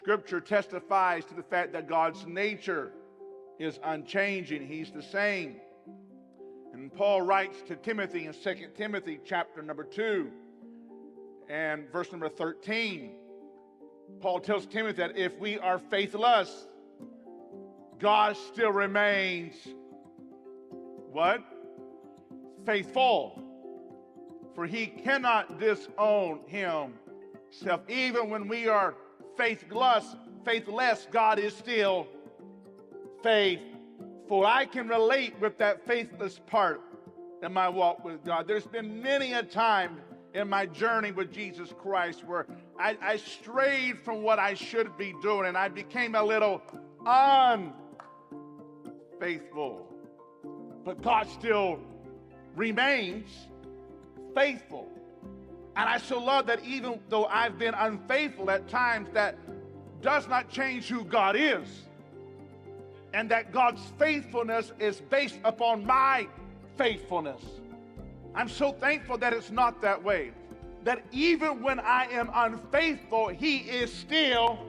Scripture testifies to the fact that God's nature is unchanging. He's the same. And Paul writes to Timothy in 2 Timothy chapter number 2 and verse number 13. Paul tells Timothy that if we are faithless, God still remains what? Faithful. For he cannot disown himself. Even when we are faithless, God is still faithful. I can relate with that faithless part in my walk with God. There's been many a time in my journey with Jesus Christ where I strayed from what I should be doing, and I became a little unfaithful. But God still remains faithful. And I so love that even though I've been unfaithful at times, that does not change who God is. And that God's faithfulness is based upon my faithfulness. I'm so thankful that it's not that way. That even when I am unfaithful, He is still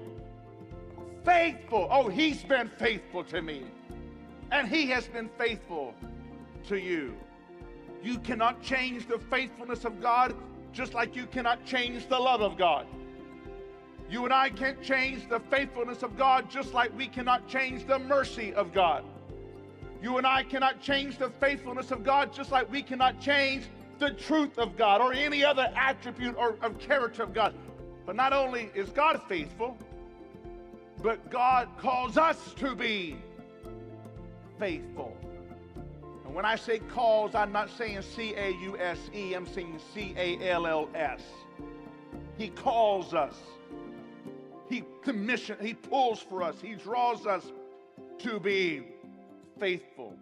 faithful. Oh, He's been faithful to me. And He has been faithful to you. You cannot change the faithfulness of God, just like you cannot change the love of God. You and I can't change the faithfulness of God, just like we cannot change the mercy of God. You and I cannot change the faithfulness of God, just like we cannot change the truth of God or any other attribute or of character of God. But not only is God faithful, but God calls us to be faithful. And when I say calls, I'm not saying C-A-U-S-E, I'm saying C-A-L-L-S. He calls us. He commissions, He pulls for us. He draws us to be faithful.